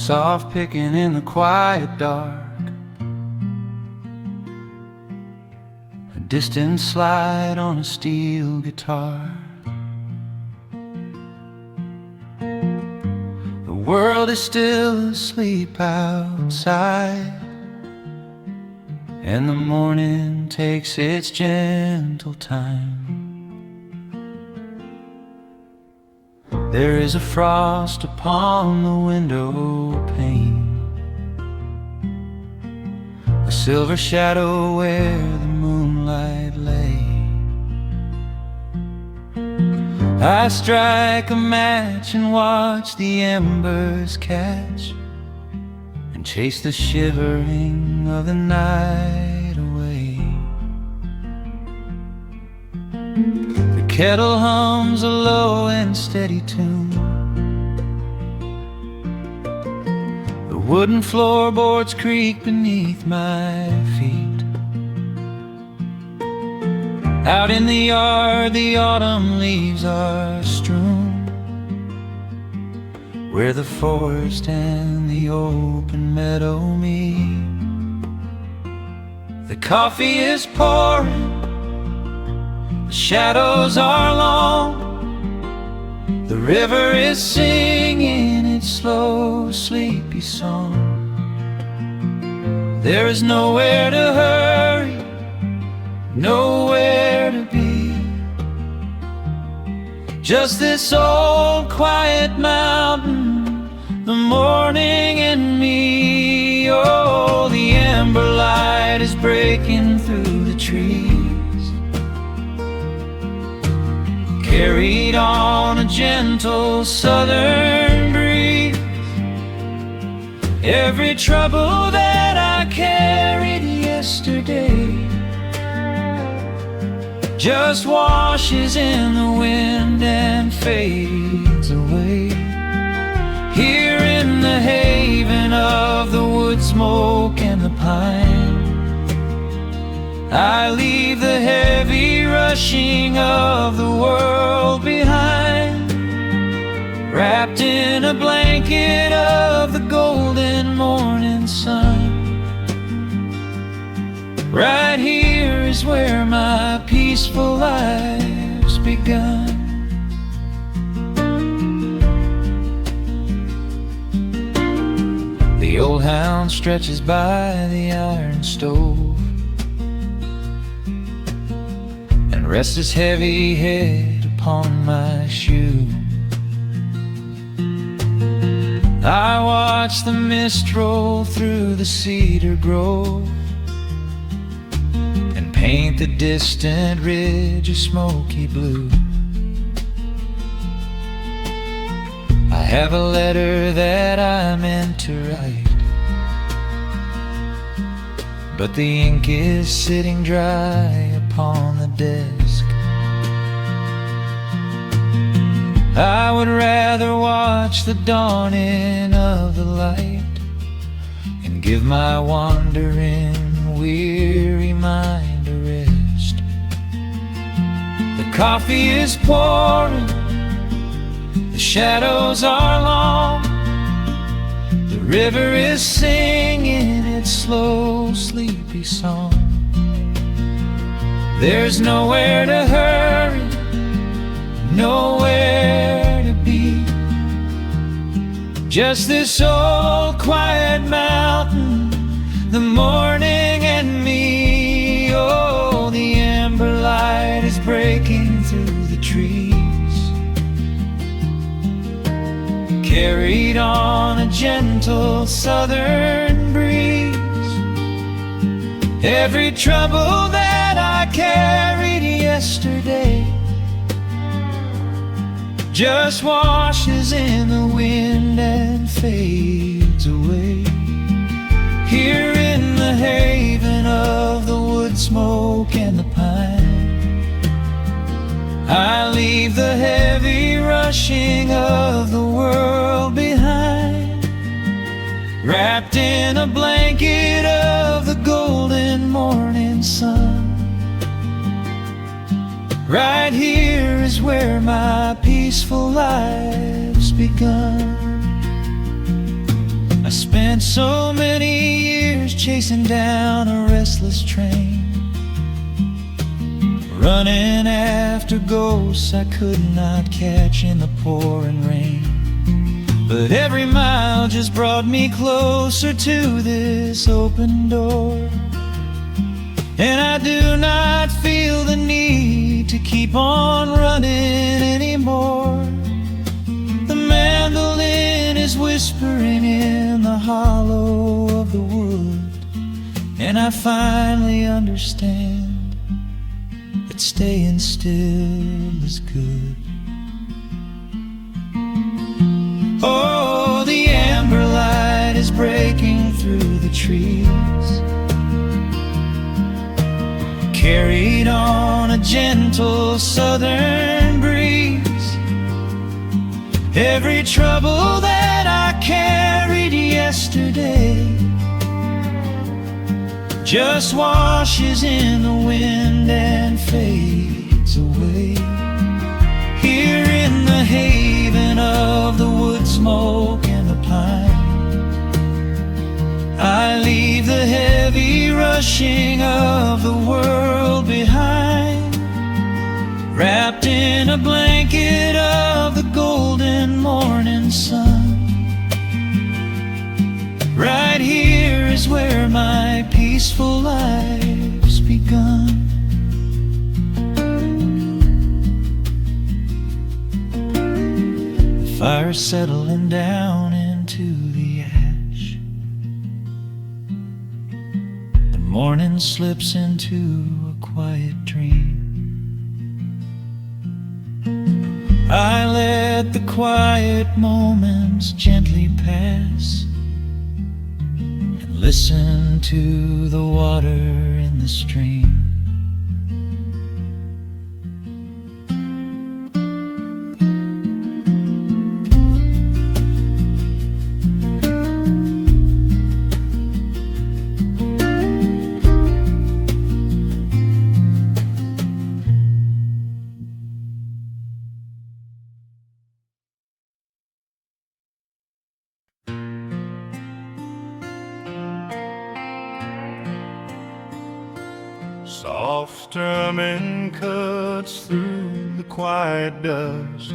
soft picking in the quiet dark, a distant slide on a steel guitar. The world is still asleep outside, and the morning takes its gentle time. There is a frost upon the window pane, a silver shadow where the moonlight lay. I strike a match and watch the embers catch, and chase the shivering of the night away. The kettle hums a low and steady tune, the wooden floorboards creak beneath my feet. Out in the yard the autumn leaves are strewn, where the forest and the open meadow meet. The coffee is pouring, the shadows are long, the river is singing its slow, sleepy song. There is nowhere to hurry, nowhere to be, just this old quiet mountain, the morning and me. Oh, the amber light is breaking through the trees, carried on a gentle southern breeze. Every trouble that I carried yesterday just washes in the wind and fades away. Here in the haven of the wood smoke and the pine, I leave the heavy rushing of the world behind, wrapped in a blanket of the golden morning sun. Right here is where my peaceful life's begun. The old hound stretches by the iron stove and rests his heavy head upon my shoe. I watch the mist roll through the cedar grove and paint the distant ridge a smoky blue. I have a letter that I meant to write, but the ink is sitting dry upon the desk. I would rather watch the dawning of the light and give my wandering, weary mind a rest. The coffee is pouring, the shadows are long, the river is singing its slow, sleepy song. There's nowhere to hurry, nowhere to be, just this old quiet mountain, the morning and me. Oh, the amber light is breaking through the trees, carried on a gentle southern breeze. Every trouble that I carried yesterday just washes in the wind and fades away. Here in the haven of the wood smoke and the pine, I leave the heavy rushing of the world behind, wrapped in a blanket of the golden morning sun. Right here is where my peaceful life's begun. Spent so many years chasing down a restless train, running after ghosts I could not catch in the pouring rain. But every mile just brought me closer to this open door, and I do not feel the need to keep on running anymore. The mandolin is whispering in the hollow of the wood, and I finally understand that staying still is good. Oh, the amber light is breaking through the trees, carried on a gentle southern breeze. Every trouble that I carried yesterday just washes in the wind and fades away. Here in the haven of the wood smoke and the pine, I leave the heavy rushing of the world behind, wrapped in a blanket of the golden morning sun. Right here is where my peaceful life's begun. The fire's settling down into the ash, the morning slips into a quiet dream. I let the quiet moments gently pass and listen to the water in the stream. Soft strumming cuts through the quiet dusk.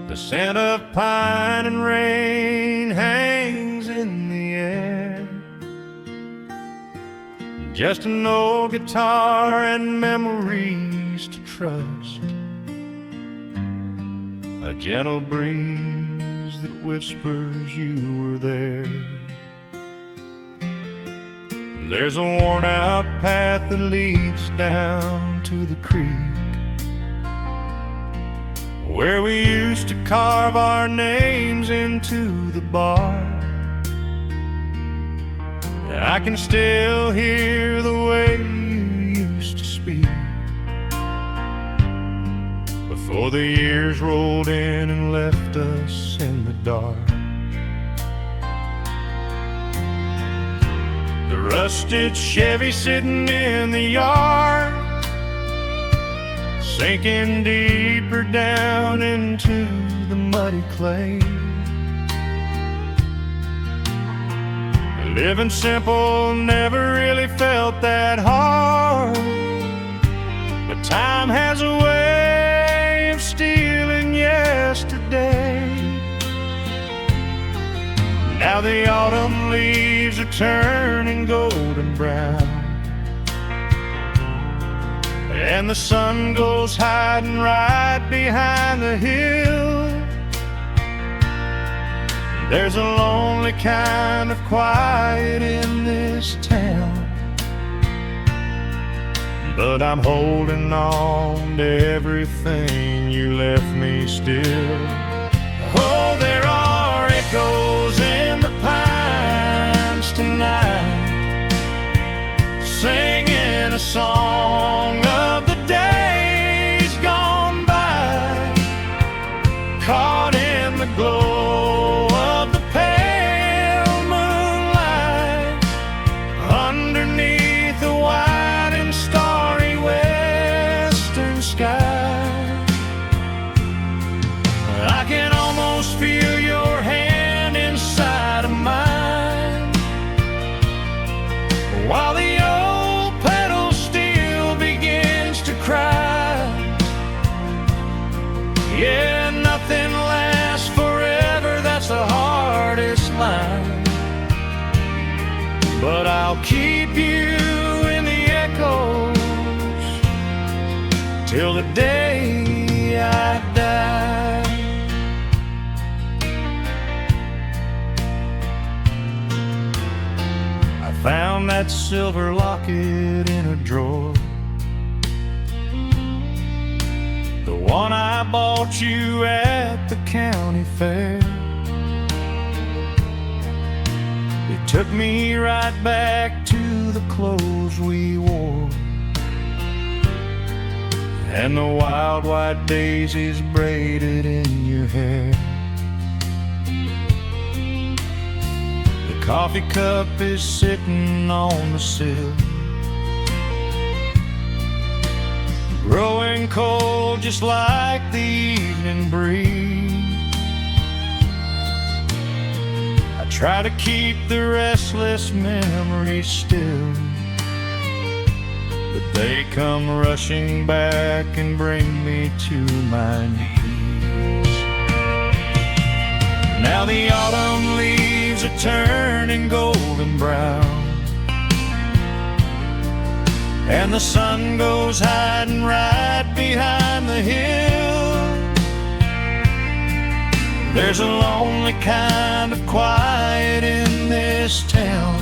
The scent of pine and rain hangs in the air. Just an old guitar and memories to trust, a gentle breeze that whispers you were there. There's a worn-out path that leads down to the creek, where we used to carve our names into the bark. I can still hear the way you used to speak before the years rolled in and left us in the dark. The rusted Chevy sitting in the yard, sinking deeper down into the muddy clay. Living simple never really felt that hard, but time has a way of stealing yesterday. Now the autumn leaves are turning golden brown, and the sun goes hiding right behind the hill. There's a lonely kind of quiet in this town, but I'm holding on to everything you left me still. Oh, there are echoes in the pines tonight, singing a song of the days gone by, caught in the glow of the pale moonlight, underneath the wide and starry western sky. I can almost feel your hand inside but I'll keep you in the echoes till the day I die. I found that silver locket in a drawer, the one I bought you at the county fair. It took me right back to the clothes we wore and the wild white daisies braided in your hair. The coffee cup is sitting on the sill, growing cold just like the evening breeze. I try to keep the restless memories still, but they come rushing back and bring me to my knees. Now the autumn leaves are turning golden brown, and the sun goes hiding right behind the hill. There's a lonely kind of quiet in this town,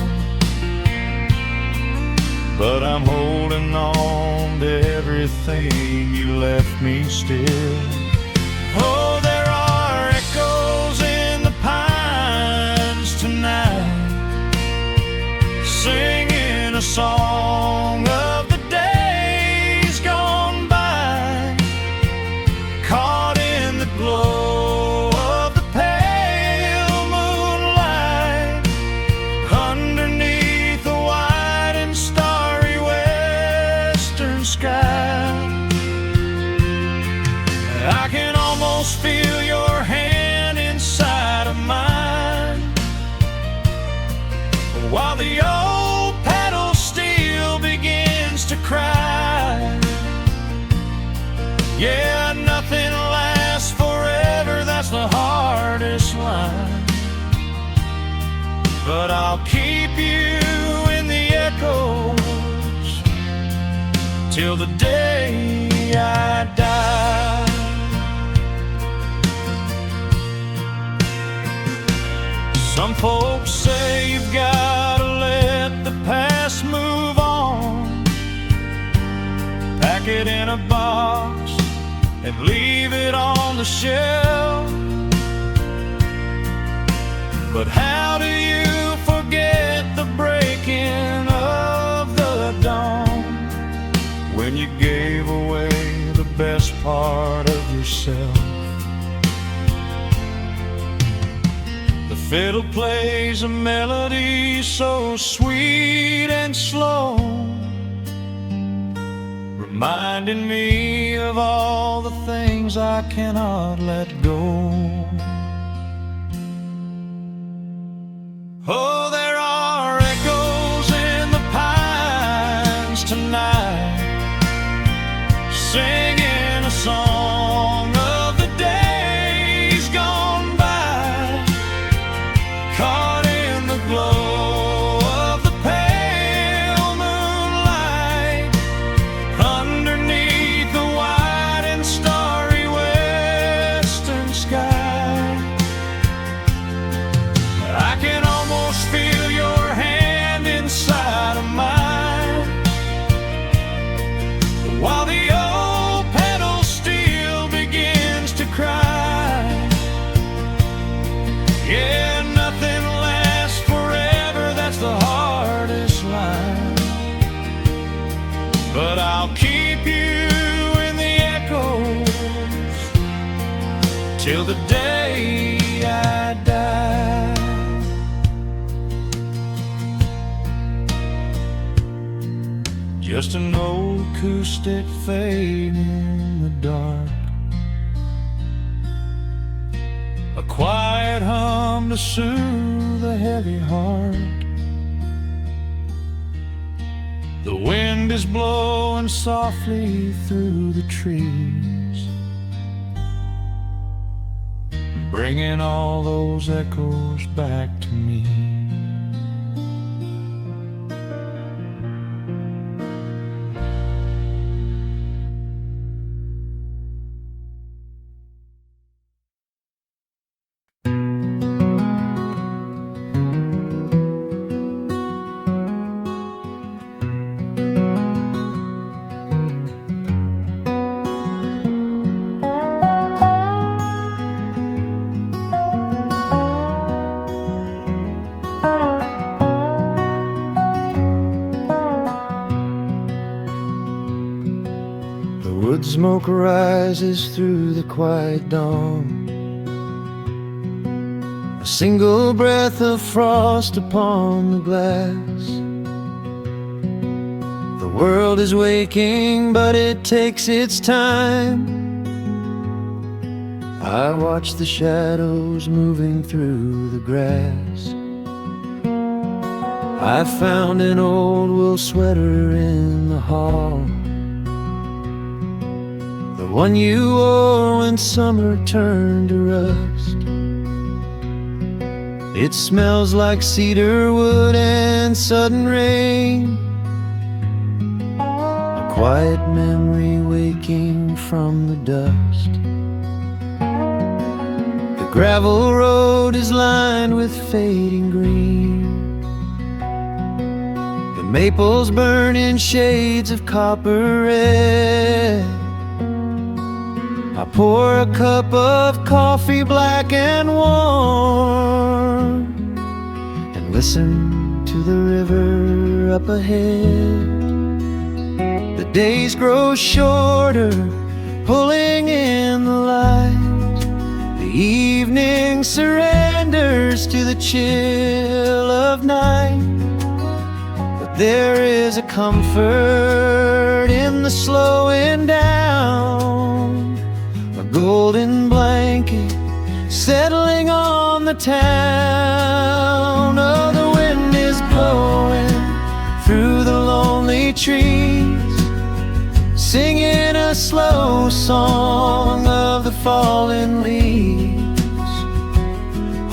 but I'm holding on to everything you left me still. Oh, there are echoes in the pines tonight, singing a song of the days gone by, caught in the glow of the pale moonlight, underneath the white and starry western sky. I can almost feel your hand inside of mine, while the old pedal steel begins to cry. Yeah, nothing lasts forever, that's the hardest line, but I'll keep you in the echoes till the day I die. Some folks say you've gotta let the past move on, pack it in a box and leave it on the shelf. But how do you forget the breaking of the dawn, when you gave away the best part of yourself? The fiddle plays a melody so sweet and slow, reminding me of all the things I cannot let go. Oh, there are echoes in the pines tonight, singing a song of the days gone by, caught in the glow of the pale moonlight, underneath the white and starry western sky. I can almost feel your hand inside of mine, while the old pedal steel begins to cry. Yeah, nothing lasts forever, that's the hardest line, but I'll keep you in the echoes till the day I die. Just an old acoustic fading in the dark, a quiet hum to soothe a heavy heart. The wind is blowing softly through the trees, bringing all those echoes back to me. smoke rises through the quiet dawn. A single breath of frost upon the glass. The world is waking, but it takes its time. I watch the shadows moving through the grass. I found an old wool sweater in the hall, the one you wore when summer turned to rust. It smells like cedar wood and sudden rain, a quiet memory waking from the dust. The gravel road is lined with fading green. The maples burn in shades of copper red. I pour a cup of coffee black and warm, and listen to the river up ahead. The days grow shorter, pulling in the light. The evening surrenders to the chill of night. But there is a comfort in the slowing down, a golden blanket settling on the town. Oh, the wind is blowing through the lonely trees, singing a slow song of the fallen leaves.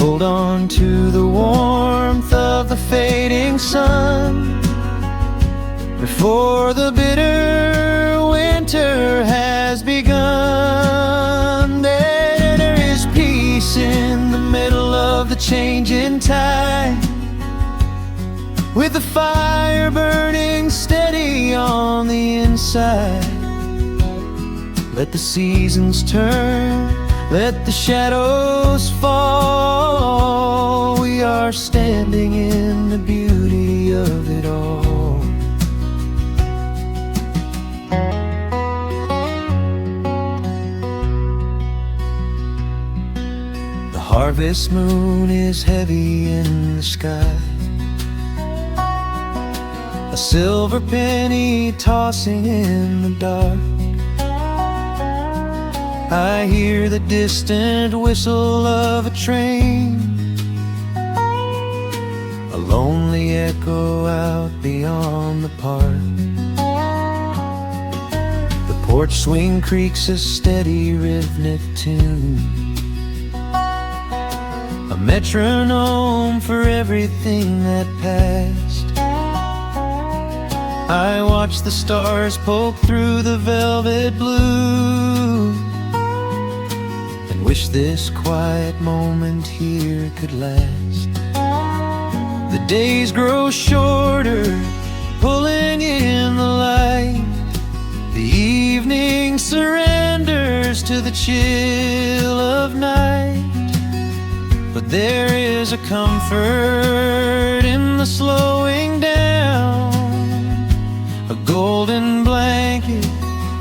Hold on to the warmth of the fading sun before the bitter winter has begun. There is peace in the middle of the changing tide, with the fire burning steady on the inside. Let the seasons turn, let the shadows fall. We are standing in the beauty of it all. The harvest moon is heavy in the sky, a silver penny tossing in the dark. I hear the distant whistle of a train, a lonely echo out beyond the park. The porch swing creaks a steady rhythmic tune, a metronome for everything that passed. I watch the stars poke through the velvet blue, and wish this quiet moment here could last. The days grow shorter, pulling in the light. The evening surrenders to the chill of night. But there is a comfort in the slowing down, a golden blanket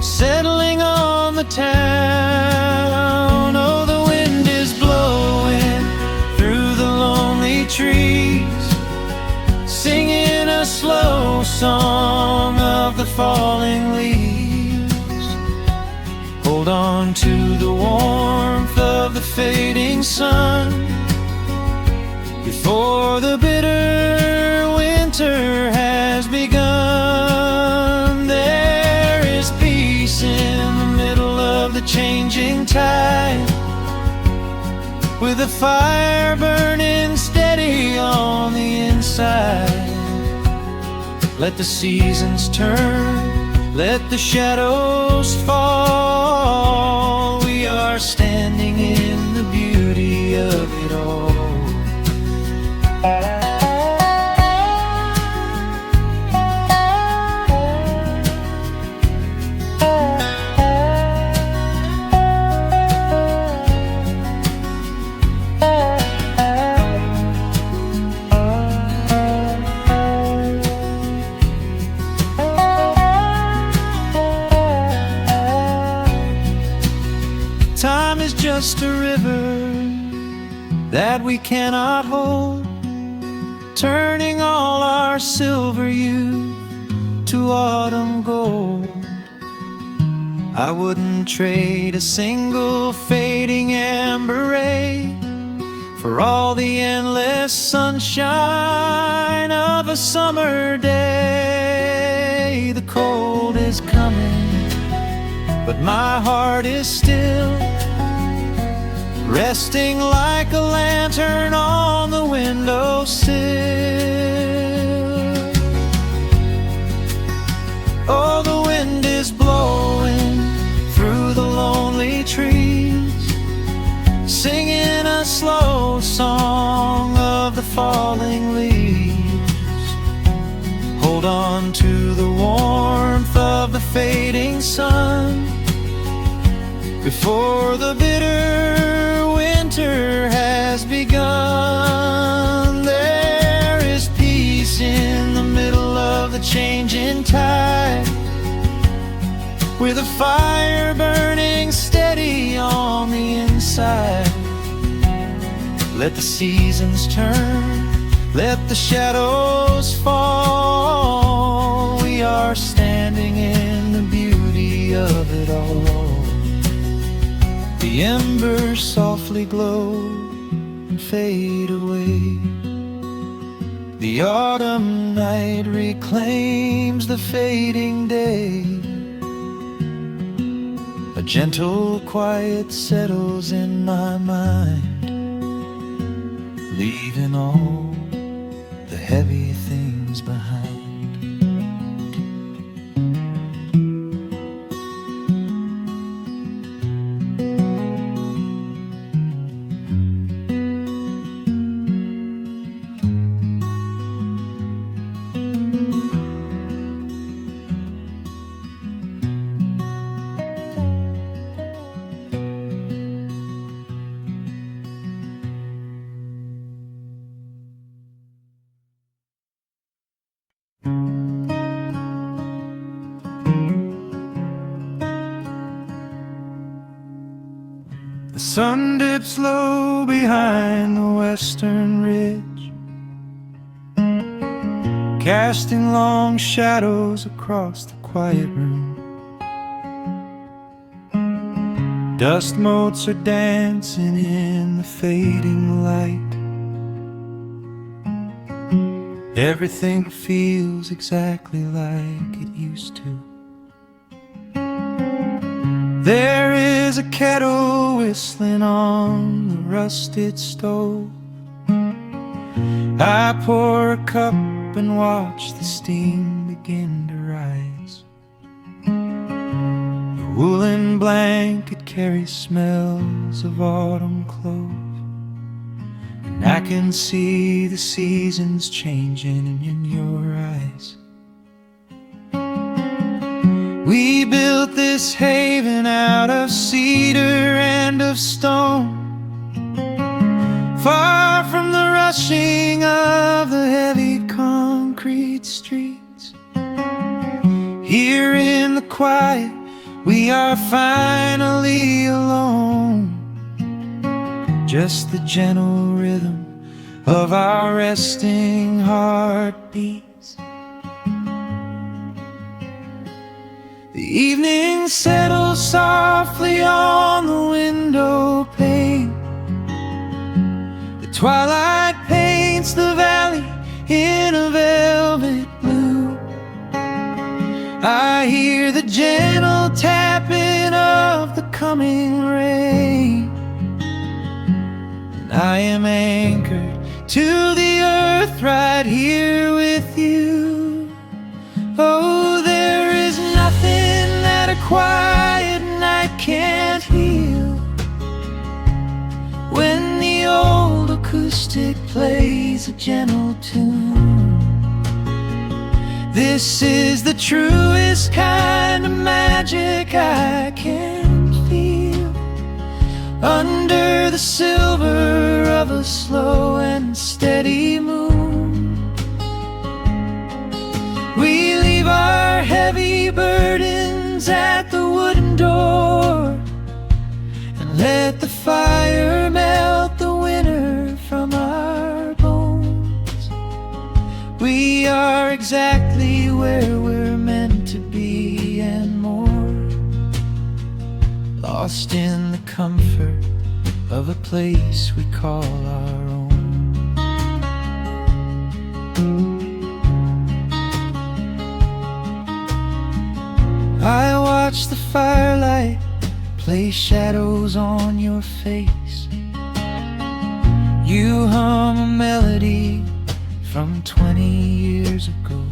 settling on the town. Oh, the wind is blowing through the lonely trees, singing a slow song of the falling leaves. Hold on to the warmth of the fading sun before the bitter winter has begun. There is peace in the middle of the changing tide, with a fire burning steady on the inside. Let the seasons turn, let the shadows fall. We are standing in the beauty of it all. that we cannot hold, turning all our silver youth to autumn gold. I wouldn't trade a single fading amber ray for all the endless sunshine of a summer day. The cold is coming, but my heart is still resting like a lantern on the windowsill. Oh, the wind is blowing through the lonely trees, singing a slow song of the falling leaves. Hold on to the warmth of the fading sun before the bitter winter has begun. There is peace in the middle of the changing tide, with a fire burning steady on the inside. Let the seasons turn, let the shadows fall. We are standing in the beauty of it all. The embers softly glow and fade away. The autumn night reclaims the fading day. A gentle quiet settles in my mind, leaving all the heavy things behind. The sun dips low behind the western ridge, casting long shadows across the quiet room. Dust motes are dancing in the fading light. Everything feels exactly like it used to. There is a kettle whistling on the rusted stove. I pour a cup and watch the steam begin to rise. The woolen blanket carries smells of autumn clove, and I can see the seasons changing in your eyes. We built this haven out of cedar and of stone, far from the rushing of the heavy concrete streets. Here in the quiet, we are finally alone, just the gentle rhythm of our resting heartbeats. The evening settles softly on the window pane. The twilight paints the valley in a velvet blue. I hear the gentle tapping of the coming rain, and I am anchored to the earth right here with you. Oh, there is nothing that a quiet night can't heal, when the old acoustic plays a gentle tune. This is the truest kind of magic I can feel, under the silver of a slow and steady moon. We leave our heavy burdens at the wooden door, and let the fire melt the winter are exactly where we're meant to be and more, lost in the comfort of a place we call our own. I watch the firelight play shadows on your face. You hum a melody from 20 years ago.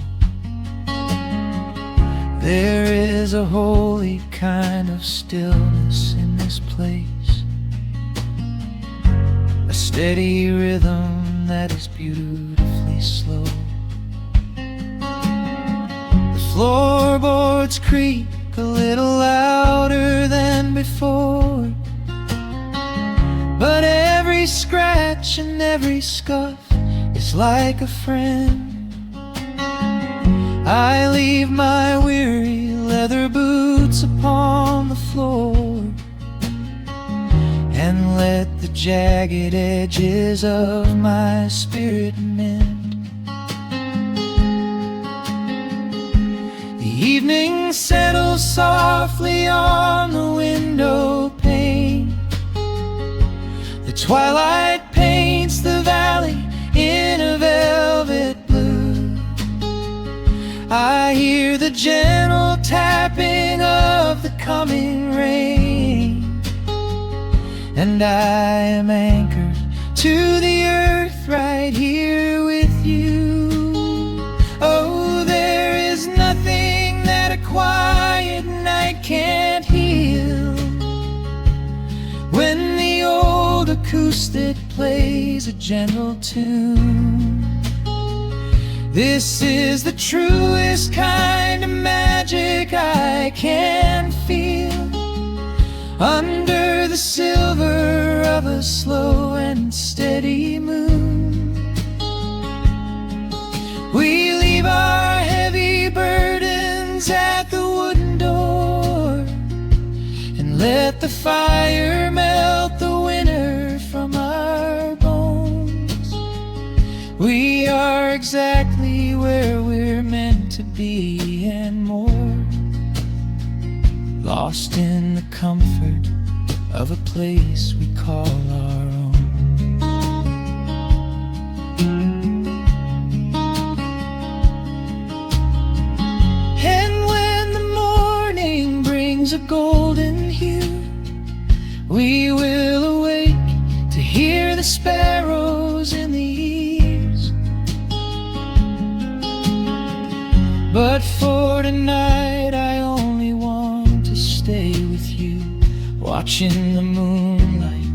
There is a holy kind of stillness in this place, a steady rhythm that is beautifully slow. The floorboards creak a little louder than before, but every scratch and every scuff is like a friend. I leave my weary leather boots upon the floor and let the jagged edges of my spirit mend. The evening settles softly on the window pane. The twilight paints the valley in a velvet blue. I hear the gentle tapping of the coming rain, and I am anchored to the earth right here with you. Oh, there is nothing that a quiet night can't heal. When the old acoustic plays a gentle tune, this is the truest kind of magic I can feel. Under the silver of a slow and steady moon, we leave our heavy burdens at the wooden door and let the fire melt the winter from our bones. We are exactly where we're meant to be and more, lost in the comfort of a place we call our own. And when the morning brings a golden hue, we will awake to hear the sparrows in the eaves. But for tonight I only want to stay with you, watching the moonlight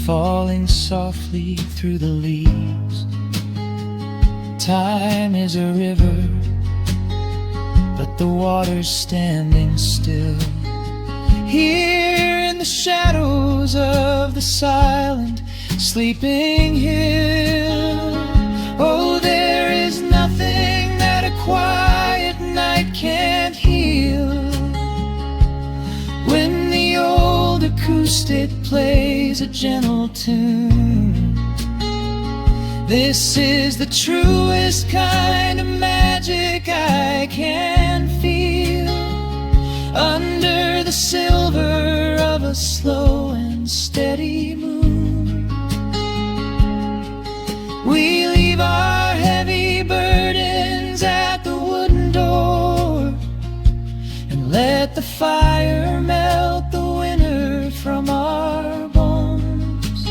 falling softly through the leaves. Time is a river, but the water's standing still. Here in the shadows of the silent sleeping hill, oh, there is nothing that a quiet night can't heal. When the old acoustic plays a gentle tune, this is the truest kind of magic I can feel. Under the silver of a slow and steady moon, we leave our heavy burdens at the wooden door and let the fire melt the winter from our bones.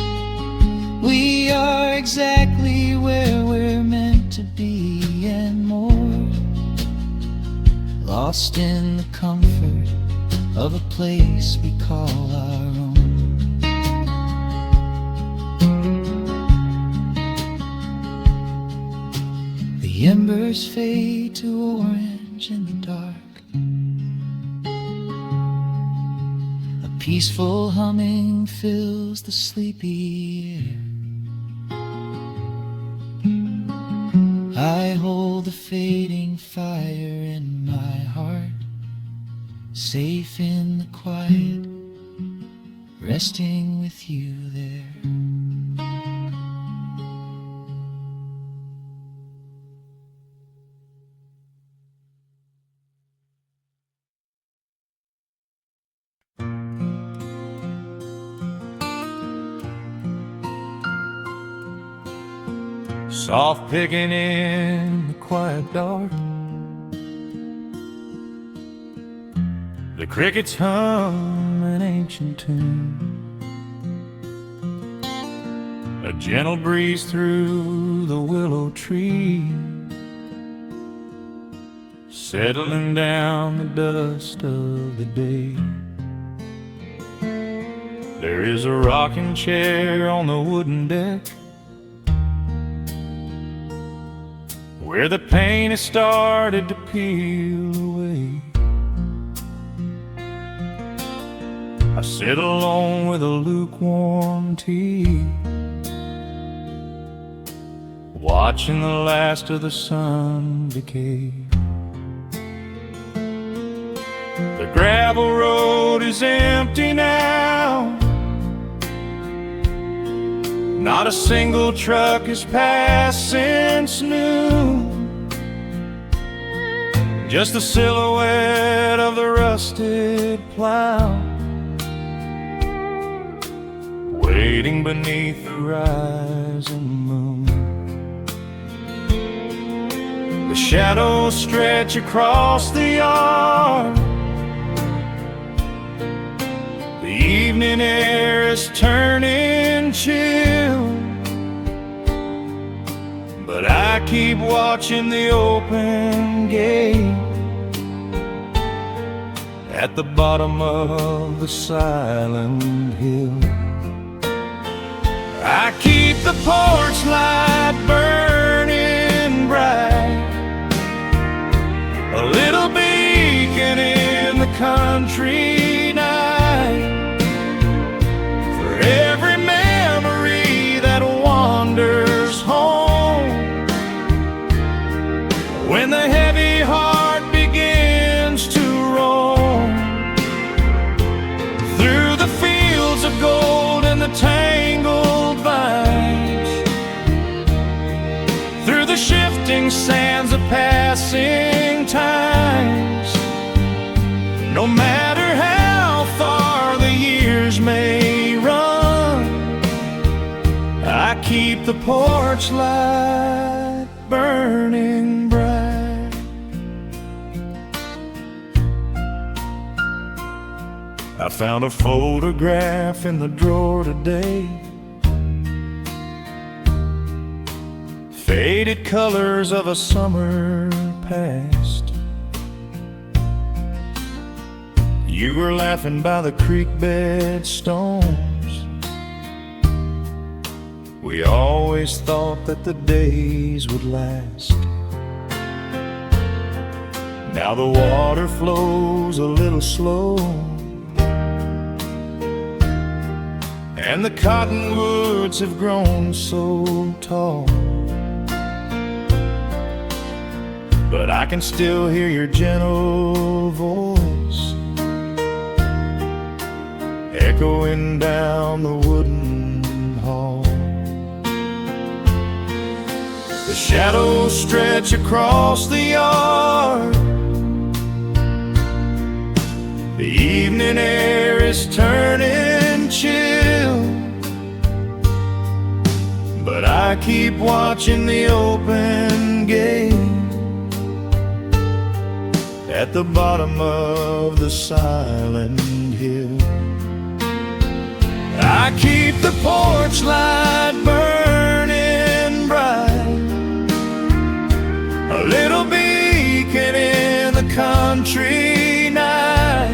We are exactly where we're meant to be and more, lost in the comfort of a place we call our own. The embers fade to orange in the dark. A peaceful humming fills the sleepy air. I hold the fading fire in my heart, safe in the quiet, resting with you there. soft picking in the quiet dark. The crickets hum an ancient tune, a gentle breeze through the willow tree, settling down the dust of the day. There is a rocking chair on the wooden deck, where the paint has started to peel away. I sit alone with a lukewarm tea, watching the last of the sun decay. The gravel road is empty now, not a single truck has passed since noon, just the silhouette of the rusted plow, waiting beneath the rising moon. The shadows stretch across the yard, the evening air is turning chill, but I keep watching the open gate at the bottom of the silent hill. I keep the porch light burning bright, a little beacon in the country night, for every memory that wanders home, when the heavy heart begins to roam through the fields of gold and the tangled vines, through the shifting sands of passing times. No matter how far the years may run, I keep the porch light burning bright. I found a photograph in the drawer today, faded colors of a summer past. You were laughing by the creek bed stones. We always thought that the days would last. Now the water flows a little slow, and the cottonwoods have grown so tall, but I can still hear your gentle voice echoing down the wooden hall. The shadows stretch across the yard, the evening air is turning chill, but I keep watching the open gate at the bottom of the silent hill. I keep the porch light burning bright, a little beacon in the country night,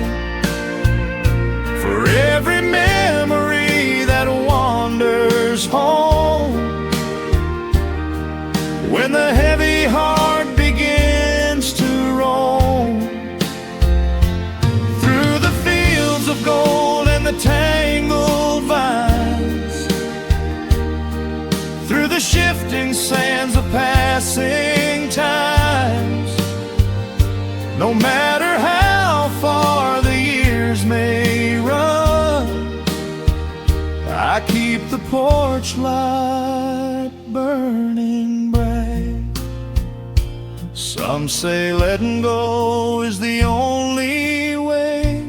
for every memory that wanders home, when the heavy heart begins to roam through the fields of gold and the tangled vines, through the shifting sands of passing times. No matter how far the years may run, I keep the porch light burning bright. Some say letting go is the only way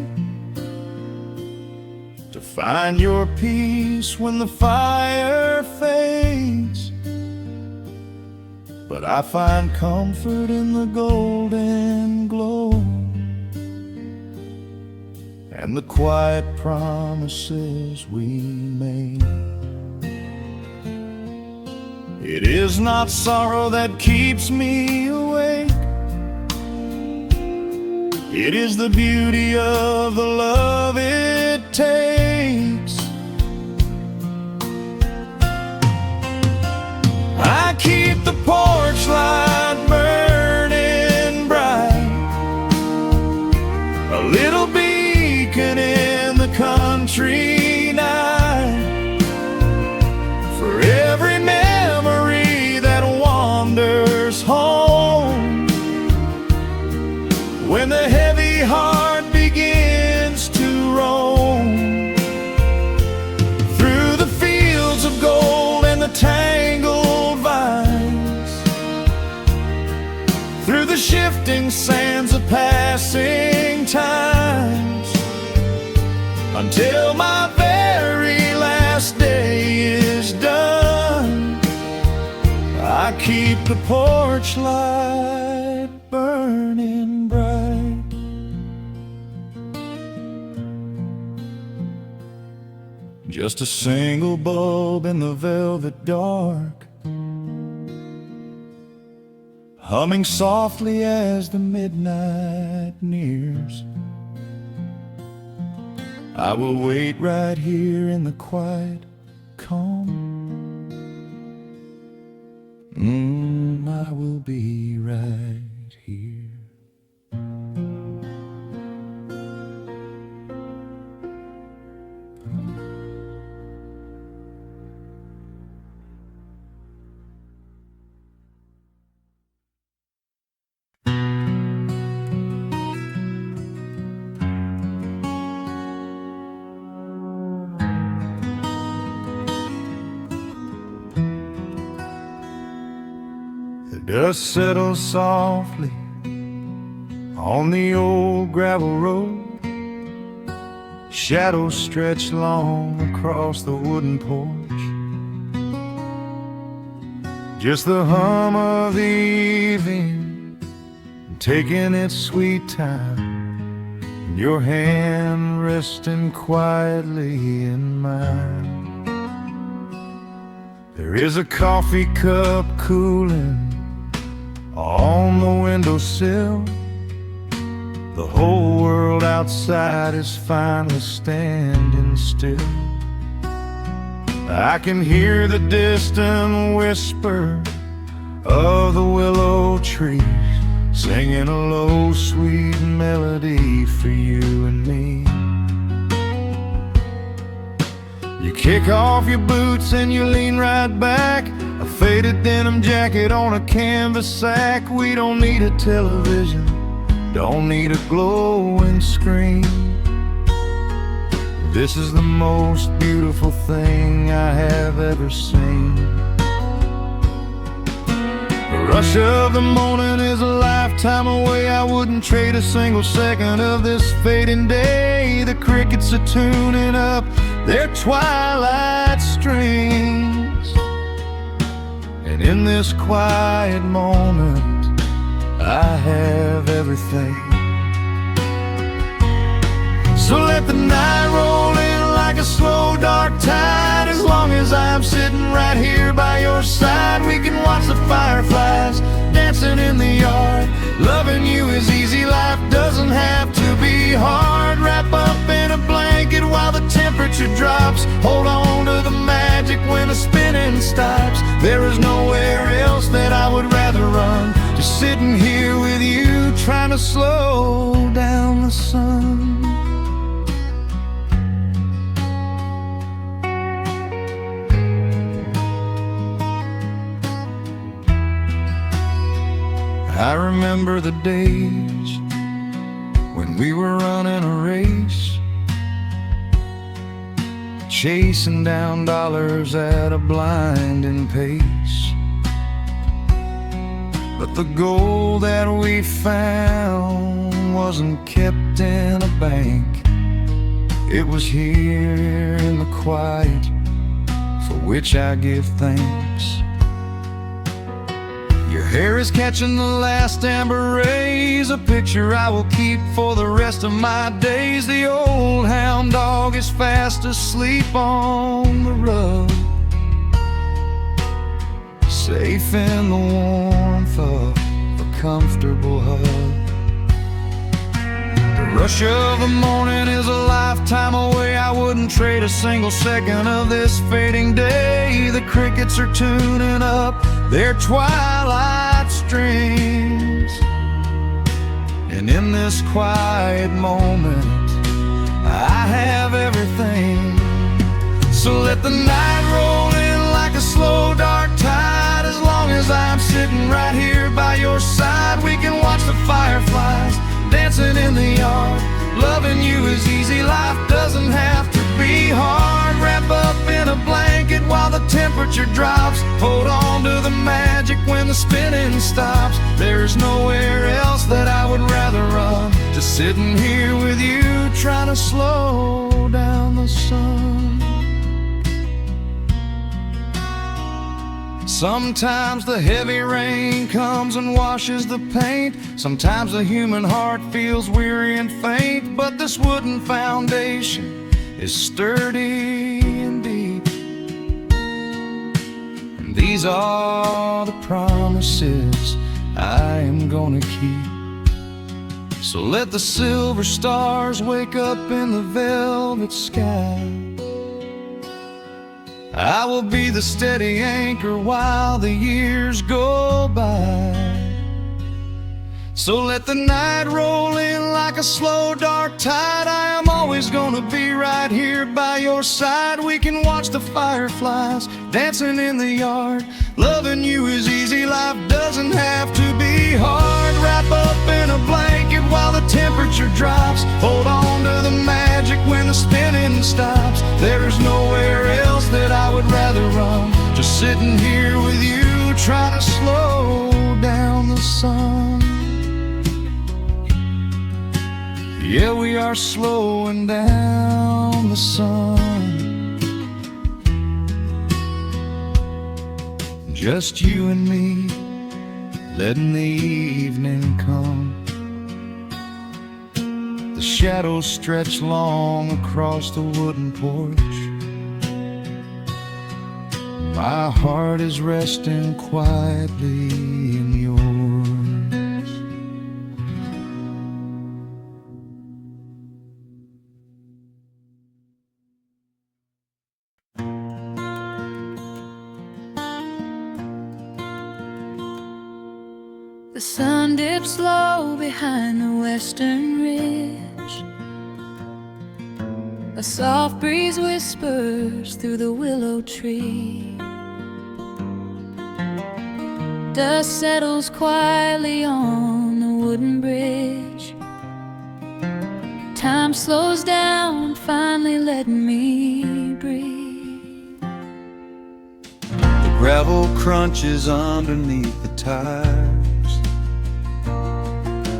to find your peace when the fire fades. but I find comfort in the golden glow and the quiet promises we made. It is not sorrow that keeps me awake. It is the beauty of the love it takes. I keep the porch light burning bright, a little beacon in the country night, for every memory that wanders home. When the heavy heart begins to roam through the fields of gold and the tangled vines, through the shifting sands of passing times, until my very last day is done, I keep the porch light burning bright. Just a single bulb in the velvet dark, humming softly as the midnight nears. I will wait right here in the quiet calm. I will be right here. The dust settles softly on the old gravel road. Shadows stretch long across the wooden porch. Just the hum of the evening taking its sweet time, your hand resting quietly in mine. There is a coffee cup cooling on the windowsill. The whole world outside is finally standing still. I can hear the distant whisper of the willow trees, singing a low, sweet melody for you and me. You kick off your boots and you lean right back, a faded denim jacket on a canvas sack. We don't need a television, don't need a glowing screen. This is the most beautiful thing I have ever seen. The rush of the morning is a lifetime away. I wouldn't trade a single second of this fading day. The crickets are tuning up their twilight strings, and in this quiet moment I have everything. So let the night roll in like a slow dark tide. As long as I'm sitting right here by your side, we can watch the fireflies dancing in the yard. Loving you is easy, life doesn't have to be hard. Wrap up in a blanket while the temperature drops. Hold on to the magic when the spinning stops. There is nowhere else that I would rather run, just sitting here with you, trying to slow down the sun. I remember the days when we were running a race, chasing down dollars at a blinding pace. But the gold that we found wasn't kept in a bank. It was here in the quiet, for which I give thanks. Your Hair is catching the last amber rays, a picture I will keep for the rest of my days. The old hound dog is fast asleep on the rug, safe in the warmth of a comfortable hug. The rush of the morning is a lifetime away. I wouldn't trade a single second of this fading day. The crickets are tuning up their twilight strings, and in this quiet moment I have everything. So let the night roll in like a slow dark tide. As long as I'm sitting right here by your side, we can watch the fireflies dancing in the yard. Loving you is easy, life doesn't have to be hard. Wrap up in a blanket while the temperature drops. Hold on to the magic when the spinning stops. There's nowhere else that I would rather run, just sitting here with you, trying to slow down the sun. Sometimes the heavy rain comes and washes the paint. Sometimes the human heart feels weary and faint. But this wooden foundation is sturdy and deep, and these are the promises I am gonna keep. So let the silver stars wake up in the velvet sky. I will be the steady anchor while the years go by. So let the night roll in like a slow dark tide. I am always gonna be right here by your side. We can watch the fireflies dancing in the yard. Loving you is easy, life doesn't have to be hard. Wrap up in a blanket while the temperature drops. Hold on to the magic when the spinning stops. There's nowhere else that I would rather run, just sitting here with you, trying to slow down the sun. Yeah, we are slowing down the sun. Just you and me, letting the evening come. The shadows stretch long across the wooden porch. My heart is resting quietly in yours. The sun dips low behind the western ridge. A soft breeze whispers through the willow tree. Dust settles quietly on the wooden bridge. Time slows down, finally letting me breathe. The gravel crunches underneath the tires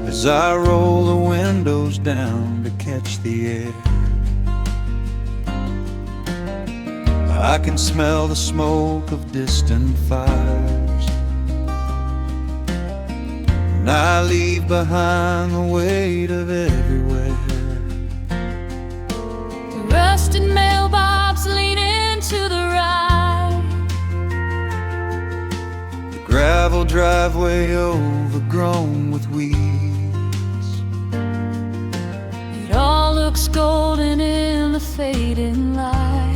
as I roll the windows down to catch the air. I can smell the smoke of distant fires, and I leave behind the weight of everywhere. The rusted mailbox leaning to the right. The gravel driveway overgrown with weeds. It all looks golden in the fading light.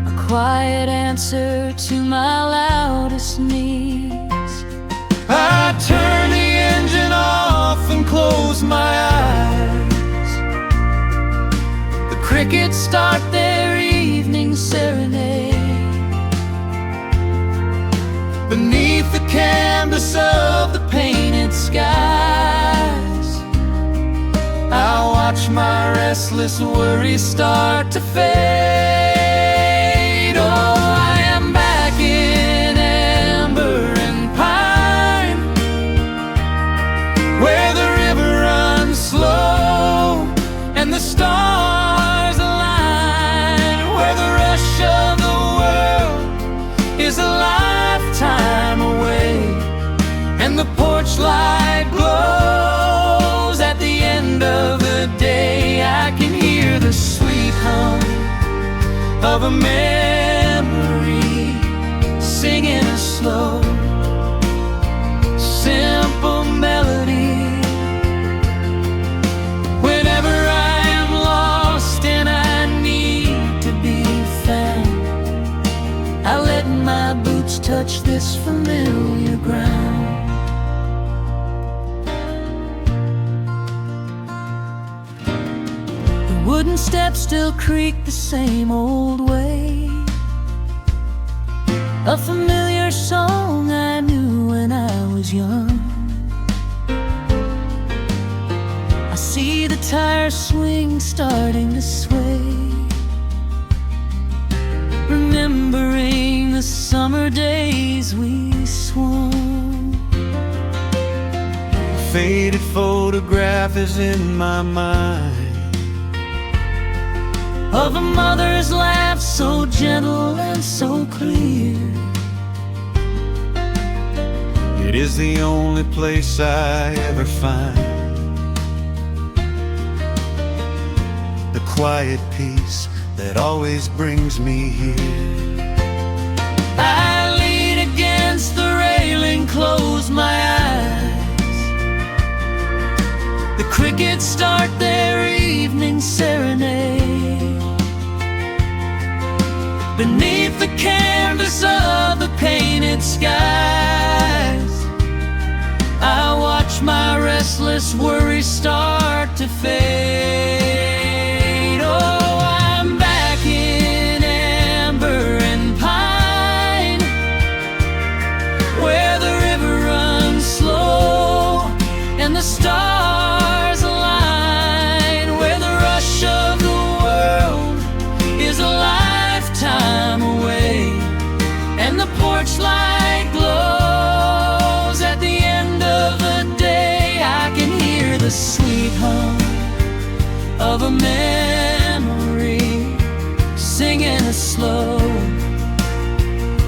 A quiet answer to my loudest needs. I turn the engine off and close my eyes. The crickets start their evening serenade. Beneath the canvas of the painted skies, I watch my restless worries start to fade. Oh, I am back in amber and pine, where the river runs slow and the stars align, where the rush of the world is alive. of a memory, singing a slow, simple melody. Whenever I am lost and I need to be found, I let my boots touch this familiar ground. The wooden steps still creak the same old way, a familiar song I knew when I was young. I see the tires swing starting to sway, remembering the summer days we swung. A faded photograph is in my mind of a mother's laugh, so gentle and so clear. It is the only place I ever find the quiet peace that always brings me here. I lean against the railing, close my eyes. The crickets start their evening serenade. Beneath the canvas of the painted skies, I watch my restless worries start to fade. Oh, I'm back in amber and pine, where the river runs slow and the stars align, where the rush of the world is a lifetime away, and the porch light glows at the end of the day. I can hear the sweet hum of a memory, singing a slow,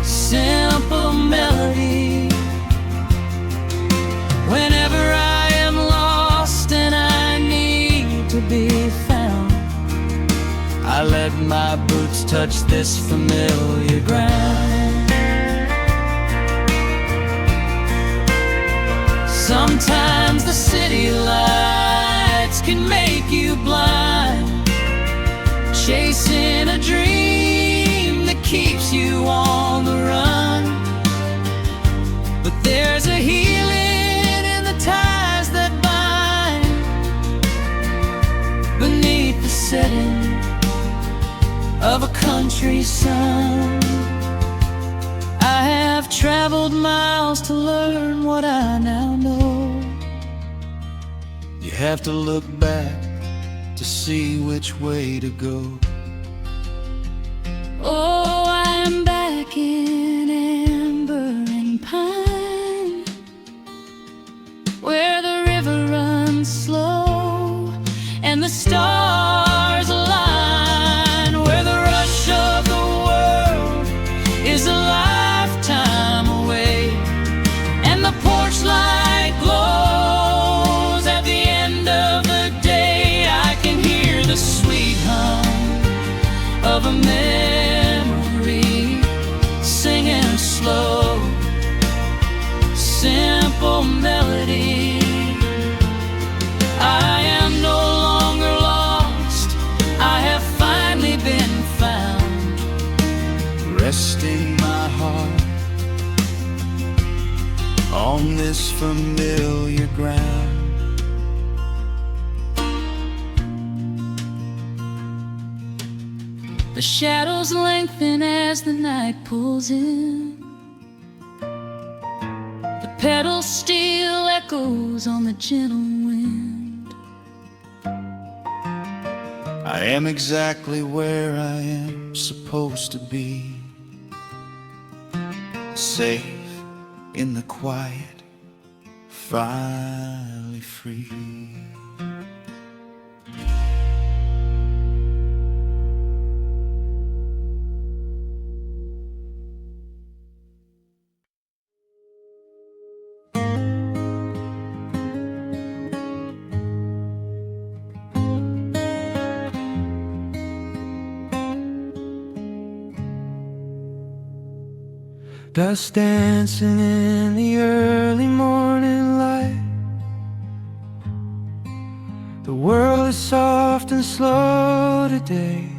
simple melody. Whenever I am lost and I need to be found, I let my boots touch this familiar ground. Sometimes the city lights can make you blind, chasing a dream that keeps you on the run. But there's a healing in the ties that bind beneath the setting of a country sun. I have traveled miles to learn what I now know. You have to look back to see which way to go. Oh, I'm back in amber and pine, where the river runs slow and the stars align, where the rush of the world is a lifetime away, and the porch light glows at the end of the day. I can hear the sweet hum of a memory, singing a slow, simple melody. I am no longer lost, I have finally been found, Resting my heart on this familiar ground. the shadows lengthen as the night pulls in. The pedal steel echoes on the gentle wind. I am exactly where I am supposed to be, safe in the quiet, finally free. Dust dancing in the early morning light. The world is soft and slow today.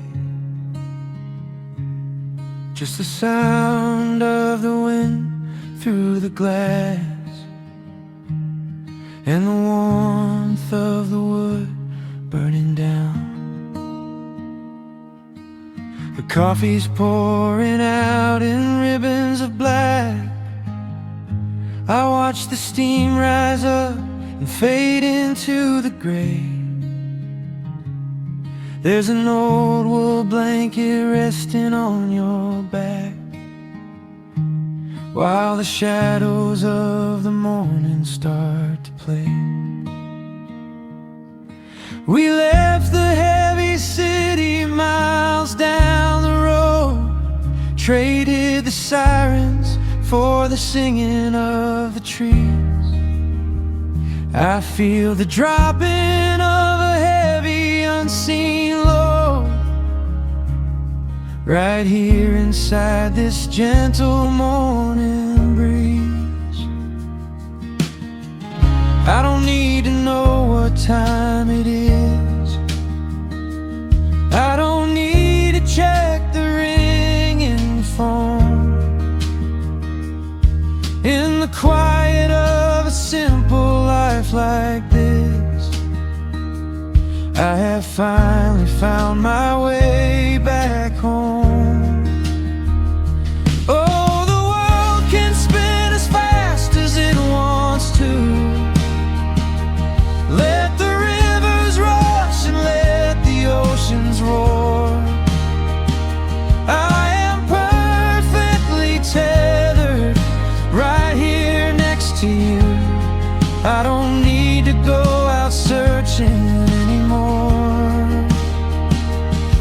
Just the sound of the wind through the glass, and the warmth of the wood burning down. The coffee's pouring out in ribbons of black. I watch the steam rise up and fade into the gray. There's an old wool blanket resting on your back, while the shadows of the morning start to play. We left the heavy city miles down the road, traded the sirens for the singing of the trees. I feel the dropping of a heavy unseen load right here inside this gentle morning breeze. I don't need to know what time it is. I don't need to check the ringing phone. In the quiet of a simple life like this, I have finally found my way back home. Oh, the world can spin as fast as it wants to. Let the rivers rush and let the oceans roar. I am perfectly tethered right here next to you. I don't need to go out searching anymore.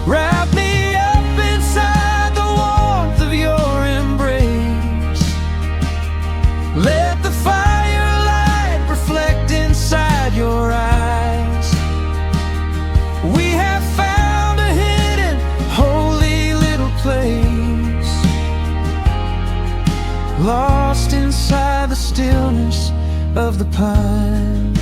Wrap me up inside the warmth of your embrace. Let the firelight reflect inside your eyes. We have found a hidden, holy little place, lost inside the stillness of the pines.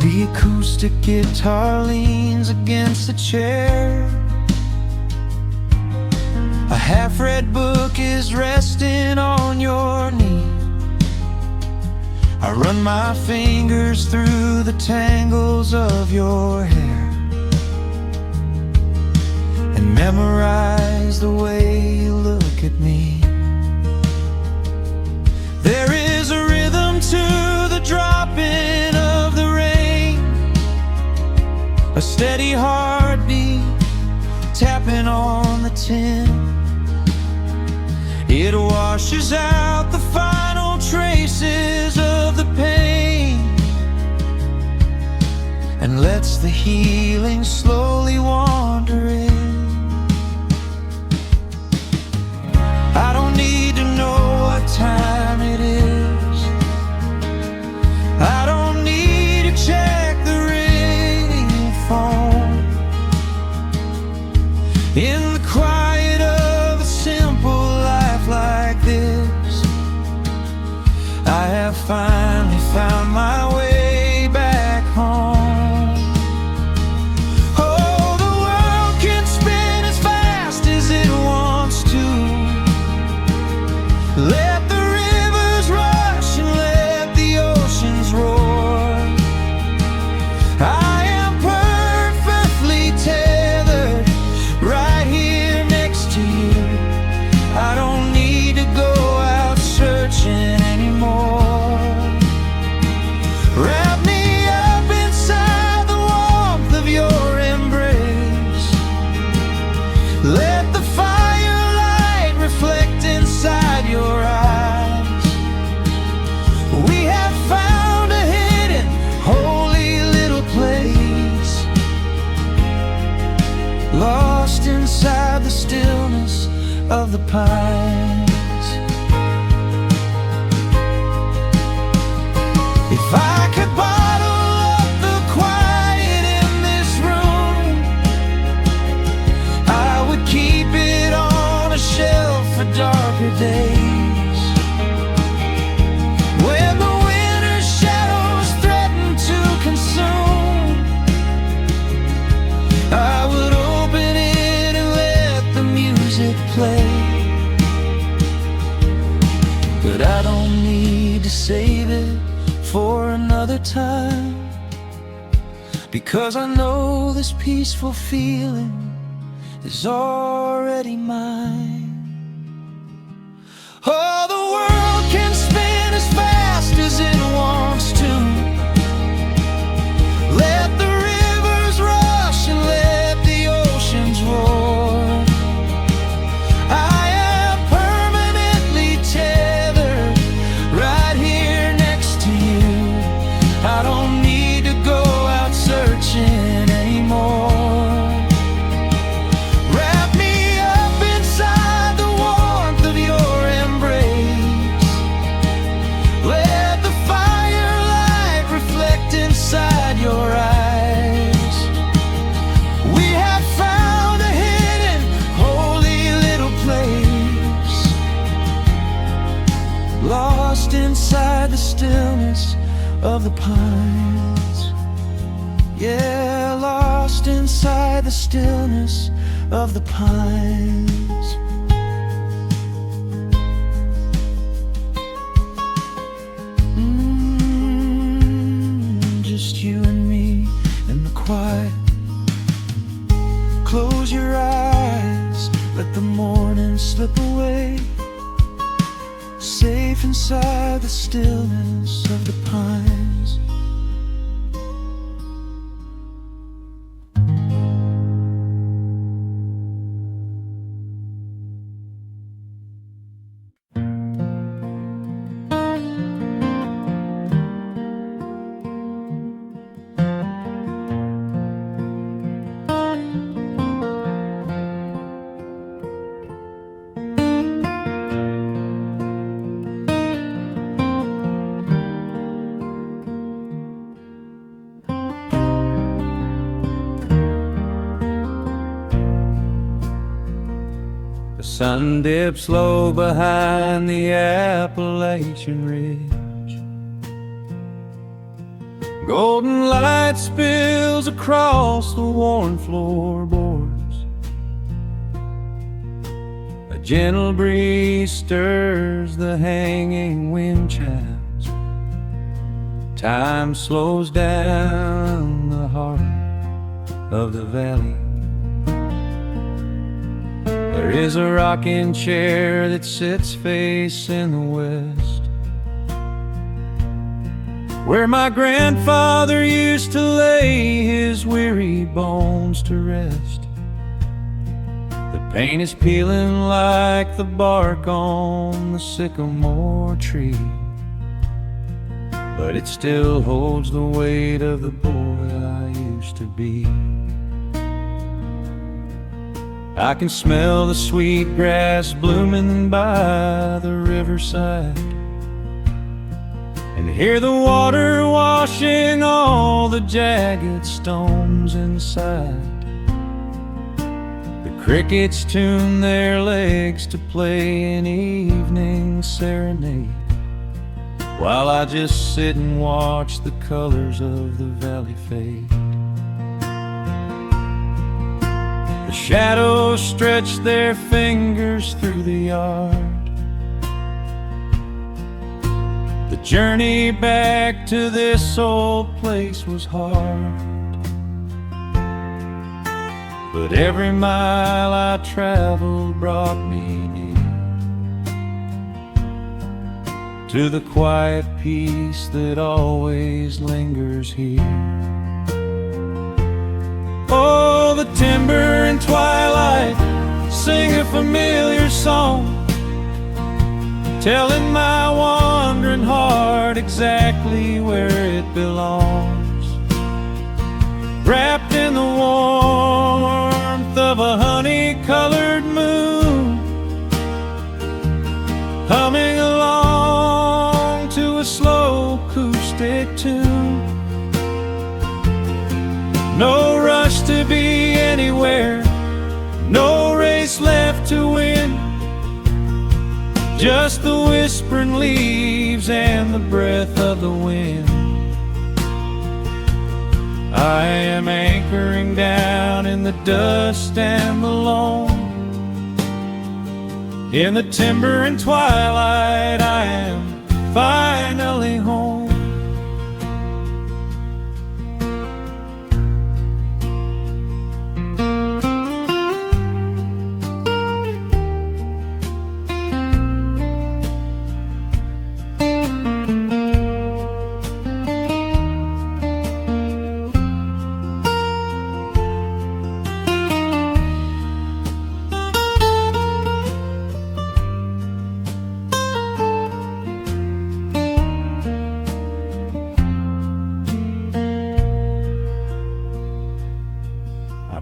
The acoustic guitar leans against the chair. A half-read book is resting on your knee. I run my fingers through the tangles of your hair and memorize the way you look at me. There is a rhythm to the dropping of the rain, a steady heartbeat tapping on the tin. It washes out the final traces of the pain and lets the healing slowly wander in. I don't need to know what time it is. I don't need to check the ringing phone. In the quiet of a simple life like this, I have finally found my way back home. Oh, the world can spin as fast as it wants to. Let the rivers rush and let the oceans roar. I am perfectly tethered right here next to you. I don't need to go out searching anymore. Wrap me up inside the warmth of your embrace. Let the firelight reflect inside your eyes. We have found a hidden, holy little place, lost inside the stillness of the pines. If I could bottle up the quiet in this room, I darker days, when the winter shadows threaten to consume, I would open it and let the music play. But I don't need to save it for another time, because I know this peaceful feeling is already mine. Oh, the world can spin as fast as it wants to. Let the rivers rush and let the oceans roar. I am permanently tethered right here next to you. I don't need to go out searching anymore. Wrap me up inside the warmth of your embrace. Let the firelight reflect inside your eyes. We have found a hidden, holy little place, lost inside the stillness of the pines. Yeah, lost inside the stillness of the pines. Just you and me in the quiet. Close your eyes, let the morning slip away, safe inside the stillness of the pines. The sun dips low behind the Appalachian Ridge. Golden light spills across the worn floorboards. A gentle breeze stirs the hanging wind chimes. Time slows down the heart of the valley. There is a rocking chair that sits facing the west, where my grandfather used to lay his weary bones to rest. The paint is peeling like the bark on the sycamore tree, but it still holds the weight of the boy I used to be. I can smell the sweet grass blooming by the riverside, and hear the water washing all the jagged stones inside. The crickets tune their legs to play an evening serenade, while I just sit and watch the colors of the valley fade. The shadows stretch their fingers through the yard. The journey back to this old place was hard, but every mile I traveled brought me near to the quiet peace that always lingers here. Oh, the timber and twilight sing a familiar song, telling my wandering heart exactly where it belongs. Wrapped in the warmth of a honey-colored moon, humming along to a slow acoustic tune. No rush to be anywhere, no race left to win. just the whispering leaves and the breath of the wind. I am anchoring down in the dust and the loam. In the timber and twilight, I am finally home.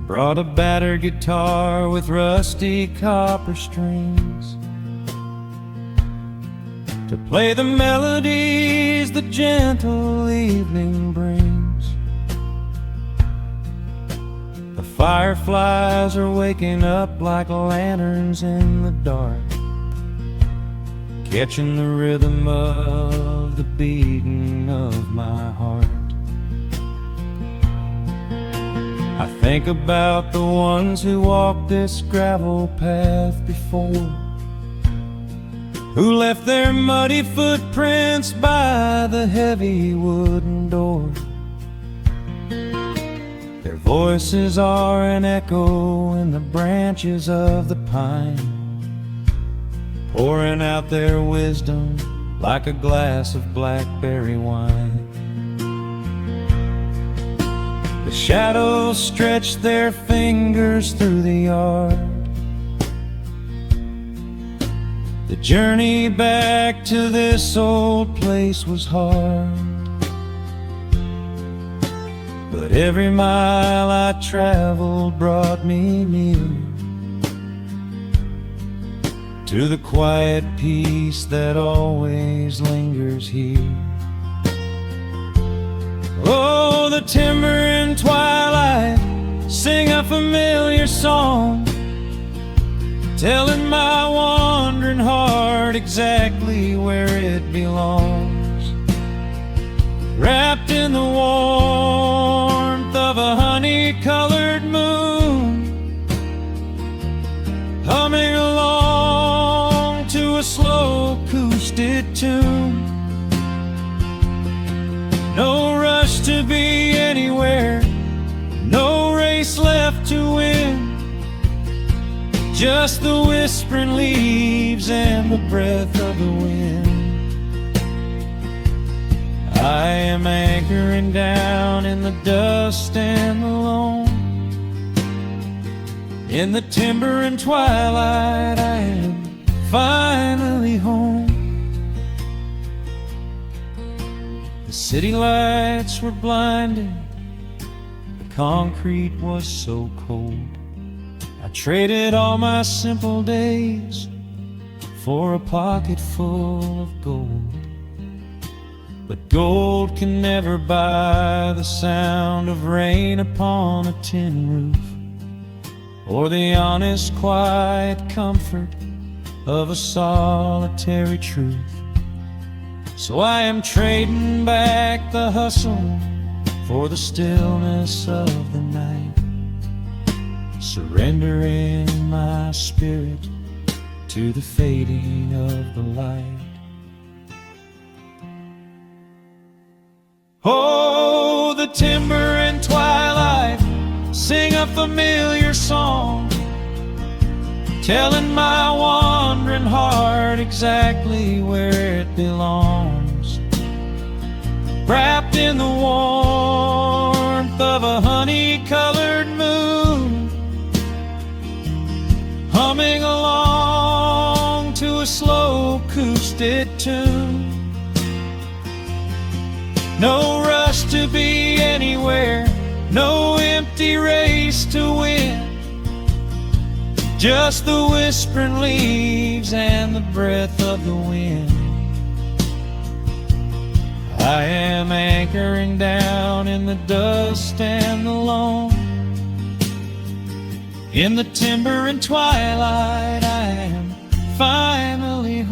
Brought a battered guitar with rusty copper strings to play the melodies the gentle evening brings. The fireflies are waking up like lanterns in the dark, catching the rhythm of the beating of my heart. I think about the ones who walked this gravel path before, who left their muddy footprints by the heavy wooden door. Their voices are an echo in the branches of the pine, pouring out their wisdom like a glass of blackberry wine. The shadows stretch their fingers through the yard. The journey back to this old place was hard, but every mile I traveled brought me near to the quiet peace that always lingers here. Oh, the timber and twilight sing a familiar song, telling my wandering heart exactly where it belongs. Wrapped in the warmth of a honey-colored moon, humming along to a slow acoustic tune. No rush to be anywhere, no race left to win, just the whispering leaves and the breath of the wind. I am anchoring down in the dust and the loam. In the timber and twilight, I am finally home. The city lights were blinding, the concrete was so cold. I traded all my simple days for a pocket full of gold. But gold can never buy the sound of rain upon a tin roof, or the honest, quiet comfort of a solitary truth. So I am trading back the hustle for the stillness of the night, surrendering my spirit to the fading of the light. Oh, the timber and twilight sing a familiar song, telling my wandering heart exactly where it belongs. Wrapped in the warmth of a honey-colored moon, humming along to a slow acoustic tune. No rush to be anywhere, no empty race to win, just the whispering leaves and the breath of the wind. I am anchoring down in the dust and the loam. In the timber and twilight, I am finally home.